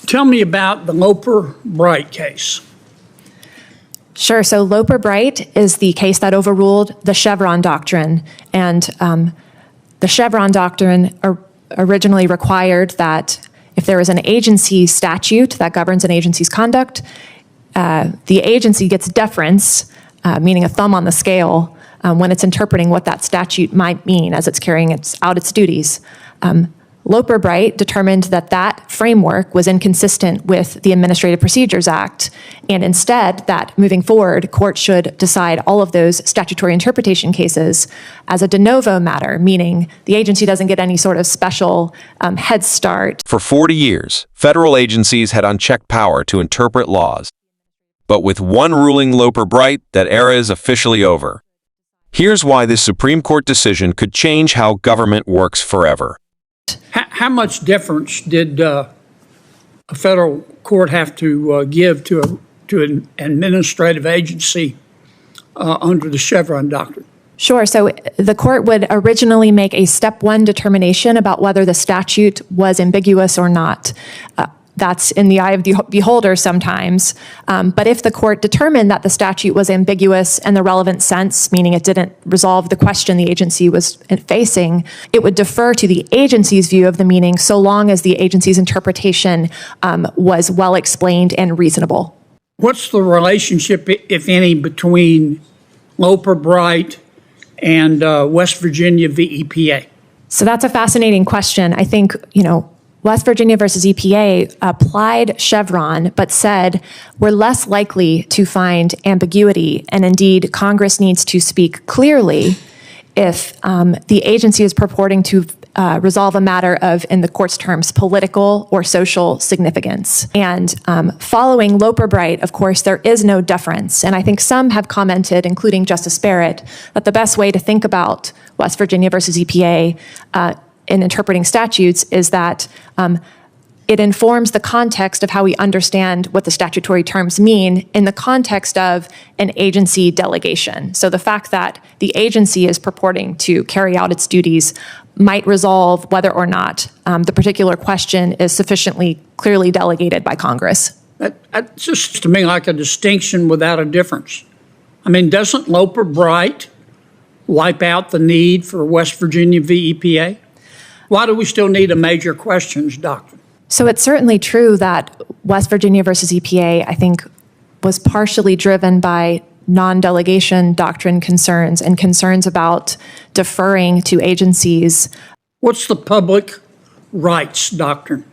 Tell me about the Loper Bright case. Sure. So Loper Bright is the case that overruled the Chevron Doctrine. And the Chevron Doctrine originally required that if there is an agency statute that governs an agency's conduct, the agency gets deference, meaning a thumb on the scale, when it's interpreting what that statute might mean as it's carrying out its duties. Loper Bright determined that that framework was inconsistent with the Administrative Procedures Act, and instead that moving forward, courts should decide all of those statutory interpretation cases as a de novo matter, meaning the agency doesn't get any sort of special head start. For 40 years, federal agencies had unchecked power to interpret laws. But with one ruling Loper Bright, that era is officially over. Here's why this Supreme Court decision could change how government works forever. How much deference did a federal court have to give to an administrative agency under the Chevron Doctrine? Sure. So the court would originally make a step one determination about whether the statute was ambiguous or not. That's in the eye of the beholder sometimes. But if the court determined that the statute was ambiguous in the relevant sense, meaning it didn't resolve the question the agency was facing, it would defer to the agency's view of the meaning so long as the agency's interpretation was well explained and reasonable. What's the relationship, if any, between Loper Bright and West Virginia v. EPA? So that's a fascinating question. I think, West Virginia versus EPA applied Chevron, but said we're less likely to find ambiguity, and indeed Congress needs to speak clearly if the agency is purporting to resolve a matter of, in the court's terms, political or social significance. And following Loper Bright, of course, there is no deference. And I think some have commented, including Justice Barrett, that the best way to think about West Virginia versus EPA in interpreting statutes is that it informs the context of how we understand what the statutory terms mean in the context of an agency delegation. So the fact that the agency is purporting to carry out its duties might resolve whether or not the particular question is sufficiently clearly delegated by Congress. That just to me like a distinction without a difference. I mean, doesn't Loper Bright wipe out the need for West Virginia v. EPA? Why do we still need a major questions doctrine? So it's certainly true that West Virginia versus EPA, I think, was partially driven by non-delegation doctrine concerns and concerns about deferring to agencies. What's the Public Rights Doctrine?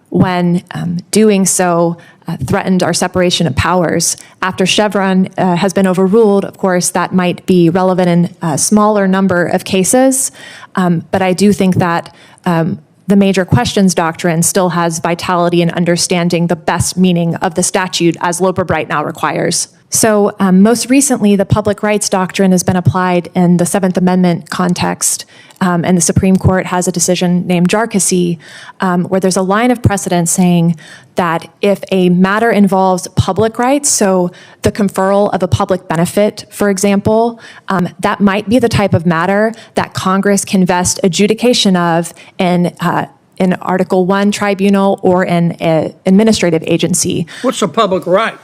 When doing so threatened our separation of powers. After Chevron has been overruled, of course, that might be relevant in a smaller number of cases. But I do think that the major questions doctrine still has vitality in understanding the best meaning of the statute as Loper Bright now requires. So most recently, the Public Rights Doctrine has been applied in the Seventh Amendment context, and the Supreme Court has a decision named Jarkissi, where there's a line of precedent saying that if a matter involves public rights, so the conferral of a public benefit, for example, that might be the type of matter that Congress can vest adjudication of in Article I tribunal or in an administrative agency. What's a public right?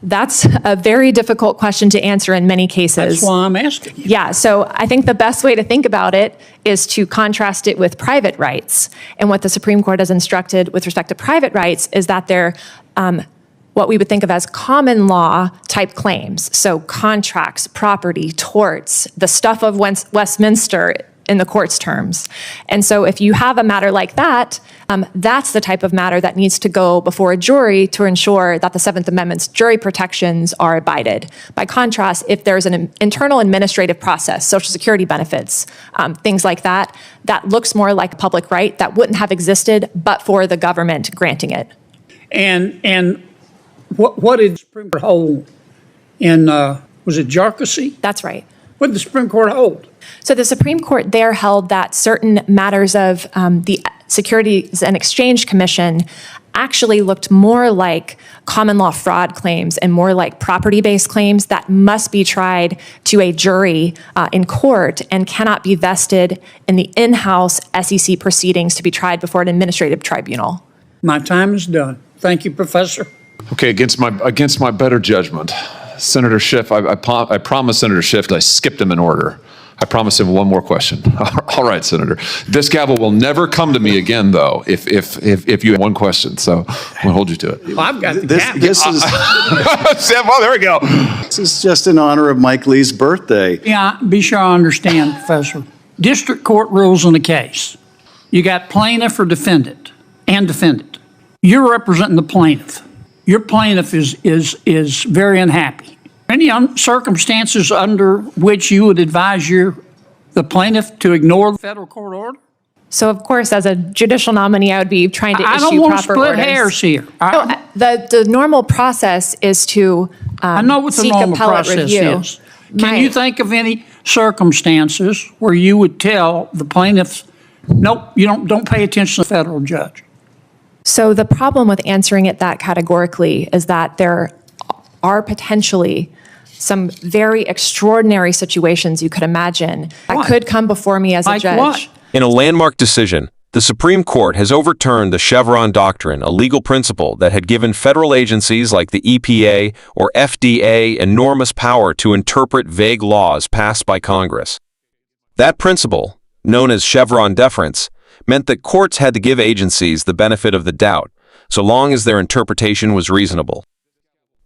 That's a very difficult question to answer in many cases. That's why I'm asking you. Yeah, so I think the best way to think about it is to contrast it with private rights. And what the Supreme Court has instructed with respect to private rights is that they're what we would think of as common law type claims. So contracts, property, torts, the stuff of Westminster in the court's terms. And so if you have a matter like that, that's the type of matter that needs to go before a jury to ensure that the Seventh Amendment's jury protections are abided. By contrast, if there's an internal administrative process, Social Security benefits, things like that, that looks more like a public right that wouldn't have existed but for the government granting it. And what did the Supreme Court hold in, was it Jarkissi? That's right. What did the Supreme Court hold? So the Supreme Court there held that certain matters of the Securities and Exchange Commission actually looked more like common law fraud claims and more like property-based claims that must be tried to a jury in court and cannot be vested in the in-house SEC proceedings to be tried before an administrative tribunal. My time is done. Thank you, Professor. Okay, against my better judgment, Senator Schiff, I promised Senator Schiff I skipped him in order. I promised him one more question. All right, Senator. This gavel will never come to me again, though, if you have one question. So I'm going to hold you to it. Well, I've got the gavel. Well, there we go. This is just in honor of Mike Lee's birthday. Yeah, be sure I understand, Professor. District court rules in a case. You got plaintiff or defendant and defendant. You're representing the plaintiff. Your plaintiff is very unhappy. Any circumstances under which you would advise the plaintiff to ignore the federal court order? So, of course, as a judicial nominee, I would be trying to I issue don't want to proper split orders. hairs here. The normal process is to I know what the seek normal appellate process review. is. Can you think of any circumstances where you would tell the plaintiff, nope, you don't pay attention to the federal judge? So the problem with answering it that categorically is that there are potentially some very extraordinary situations you could imagine that What? could come before me as a Like judge. what? In a landmark decision, the Supreme Court has overturned the Chevron Doctrine, a legal principle that had given federal agencies like the EPA or FDA enormous power to interpret vague laws passed by Congress. That principle, known as Chevron Deference, meant that courts had to give agencies the benefit of the doubt, so long as their interpretation was reasonable.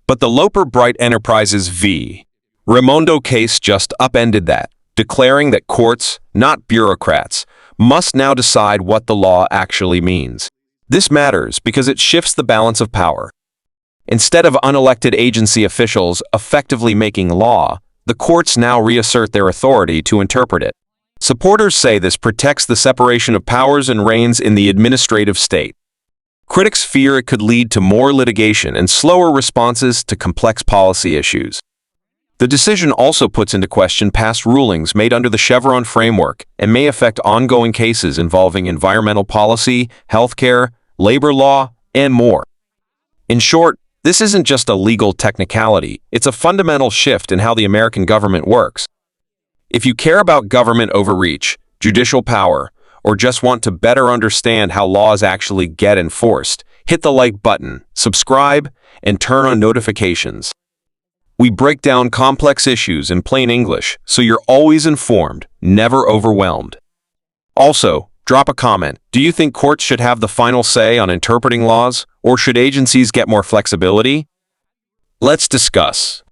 But the Loper Bright Enterprises v. Raimondo case just upended that, declaring that courts, not bureaucrats, must now decide what the law actually means. This matters because it shifts the balance of power. Instead of unelected agency officials effectively making law, the courts now reassert their authority to interpret it. Supporters say this protects the separation of powers and reigns in the administrative state. Critics fear it could lead to more litigation and slower responses to complex policy issues. The decision also puts into question past rulings made under the Chevron framework and may affect ongoing cases involving environmental policy, healthcare, labor law, and more. In short, this isn't just a legal technicality, it's a fundamental shift in how the American government works. If you care about government overreach, judicial power, or just want to better understand how laws actually get enforced, hit the like button, subscribe, and turn on notifications. We break down complex issues in plain English, so you're always informed, never overwhelmed. Also, drop a comment. Do you think courts should have the final say on interpreting laws, or should agencies get more flexibility? Let's discuss.